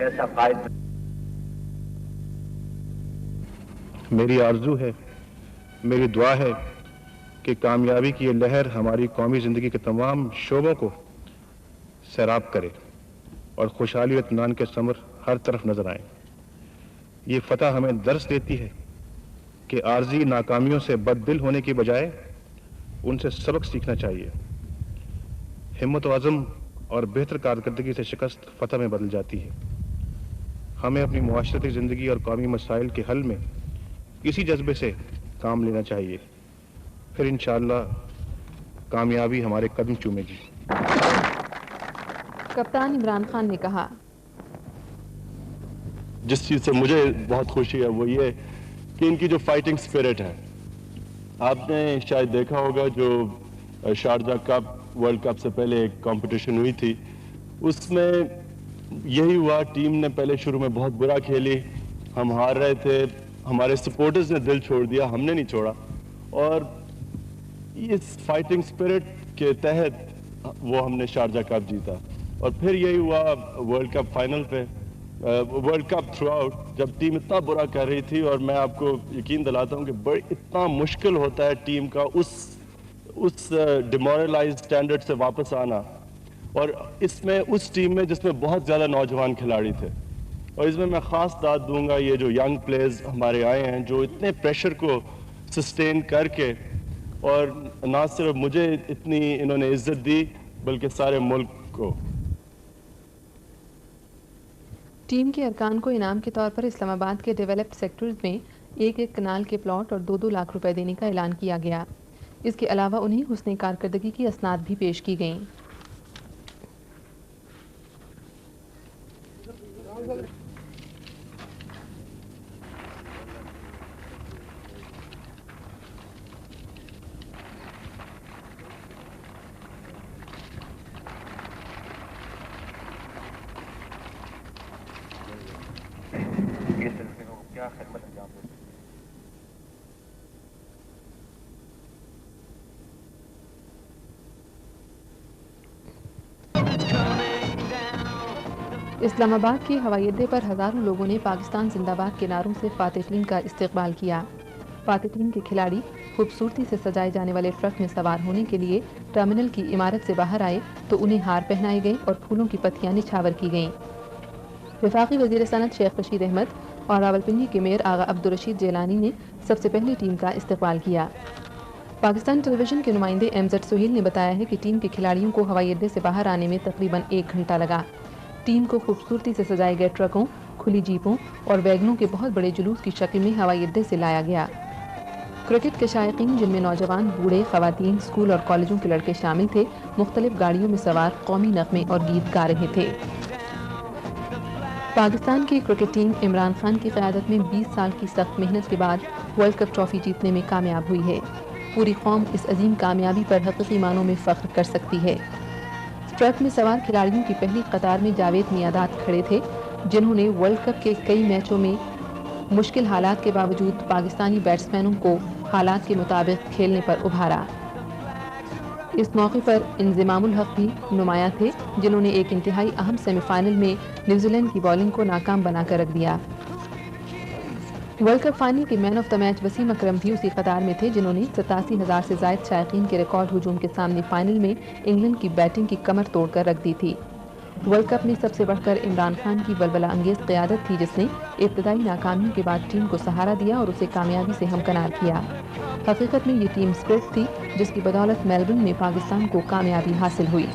ایسا قائد. میری آرزو ہے، میری دعا ہے کہ کامیابی کی یہ لہر ہماری قومی زندگی کے تمام شعبوں کو سیراب کرے اور خوشحالی و اطمینان کے ثمر ہر طرف نظر آئیں. یہ فتح ہمیں درس دیتی ہے کہ عارضی ناکامیوں سے بد دل ہونے کی بجائے ان سے سبق سیکھنا چاہیے. ہمت و عزم اور بہتر کارکردگی سے شکست فتح میں بدل جاتی ہے. ہمیں اپنی معاشرتی زندگی اور قومی مسائل کے حل میں اسی جذبے سے کام لینا چاہیے. پھر انشاءاللہ کامیابی ہمارے قدم چومے گی. کپتان عمران خان نے کہا، جس چیز سے مجھے بہت خوشی ہے وہ یہ کہ ان کی جو فائٹنگ سپرٹ ہے. آپ نے شاید دیکھا ہوگا جو شارجہ کپ ورلڈ کپ سے پہلے ایک کمپٹیشن ہوئی تھی، اس میں یہی ہوا. ٹیم نے پہلے شروع میں بہت برا کھیلی، ہم ہار رہے تھے، ہمارے سپورٹرز نے دل چھوڑ دیا، ہم نے نہیں چھوڑا. اور اس فائٹنگ سپرٹ کے تحت وہ ہم نے شارجہ کپ جیتا. اور پھر یہی ہوا ورلڈ کپ فائنل پہ، ورلڈ کپ تھرو آؤٹ جب ٹیم اتنا برا کر رہی تھی. اور میں آپ کو یقین دلاتا ہوں کہ اتنا مشکل ہوتا ہے ٹیم کا اس ڈیمورلائز سٹینڈرڈ سے واپس آنا. اور اس میں اس ٹیم میں جس میں بہت زیادہ نوجوان کھلاڑی تھے، اور اس میں میں خاص داد دوں گا یہ جو ینگ پلیئرز ہمارے آئے ہیں جو اتنے پریشر کو سسٹین کر کے، اور نہ صرف مجھے اتنی انہوں نے عزت دی بلکہ سارے ملک کو. ٹیم کے ارکان کو انعام کے طور پر اسلام آباد کے ڈیولپڈ سیکٹرز میں 1 کنال کے پلاٹ اور 2 لاکھ روپے دینے کا اعلان کیا گیا. اس کے علاوہ انہیں حسن کارکردگی کی اسناد بھی پیش کی گئیں. کیا خدمت انجام دیتے ہیں. اسلام آباد کے ہوائی اڈے پر ہزاروں لوگوں نے پاکستان زندہ باد کے نعروں سے فاتح ٹیم کا استقبال کیا. فاتح ٹیم کے کھلاڑی خوبصورتی سے سجائے جانے والے ٹرک میں سوار ہونے کے لیے ٹرمینل کی عمارت سے باہر آئے تو انہیں ہار پہنائے گئے اور پھولوں کی پتیاں نچھاور کی گئیں. وفاقی وزیر صنعت شیخ رشید احمد اور راولپنڈی کے میئر آغا عبدالرشید جیلانی نے سب سے پہلے ٹیم کا استقبال کیا. پاکستان ٹیلی ویژن کے نمائندے MZ سہیل نے بتایا ہے کہ ٹیم کے کھلاڑیوں کو ہوائی اڈے سے باہر آنے میں تقریباً 1 گھنٹہ لگا. ٹیم کو خوبصورتی سے سجائے گئے ٹرکوں، کھلی جیپوں اور ویگنوں کے بہت بڑے جلوس کی شکل میں ہوائی اڈے سے لایا گیا. کرکٹ کے شائقین جن میں نوجوان، بوڑھے، خواتین، اسکول اور کالجوں کے لڑکے شامل تھے، مختلف گاڑیوں میں سوار قومی نغمے اور گیت گا رہے تھے. پاکستان کی کرکٹ ٹیم عمران خان کی قیادت میں 20 سال کی سخت محنت کے بعد ورلڈ کپ ٹرافی جیتنے میں کامیاب ہوئی ہے. پوری قوم اس عظیم کامیابی پر حقیقی معنوں میں فخر کر سکتی ہے. ٹرک میں سوار کھلاڑیوں کی پہلی قطار میں جاوید میادات کھڑے تھے، جنہوں نے ورلڈ کپ کے کئی میچوں میں مشکل حالات کے باوجود پاکستانی بیٹسمینوں کو حالات کے مطابق کھیلنے پر ابھارا. اس موقع پر انضمام الحق بھی نمایاں تھے، جنہوں نے ایک انتہائی اہم سیمی فائنل میں نیوزی لینڈ کی بولنگ کو ناکام بنا کر رکھ دیا. ورلڈ کپ فائنل کے مین آف دا میچ وسیم اکرم بھی اسی قطار میں تھے، جنہوں نے 87,000 سے زائد شائقین کے ریکارڈ ہجوم کے سامنے فائنل میں انگلینڈ کی بیٹنگ کی کمر توڑ کر رکھ دی تھی. ورلڈ کپ میں سب سے بڑھ کر عمران خان کی ولولہ انگیز قیادت تھی، جس نے ابتدائی ناکامیوں کے بعد ٹیم کو سہارا دیا اور اسے کامیابی سے ہمکنار کیا. حقیقت میں یہ ٹیم اسپرٹ تھی جس کی بدولت میلبورن میں پاکستان کو کامیابی حاصل ہوئی.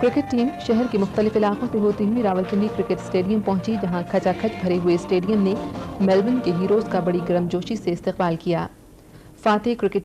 کرکٹ ٹیم شہر کے مختلف علاقوں سے ہوتی ہوئی راولپنڈی کرکٹ اسٹیڈیم پہنچی، جہاں کھچا کھچ بھرے ہوئے اسٹیڈیم نے میلبورن کے ہیروز کا بڑی گرمجوشی سے استقبال کیا. فاتح کرکٹ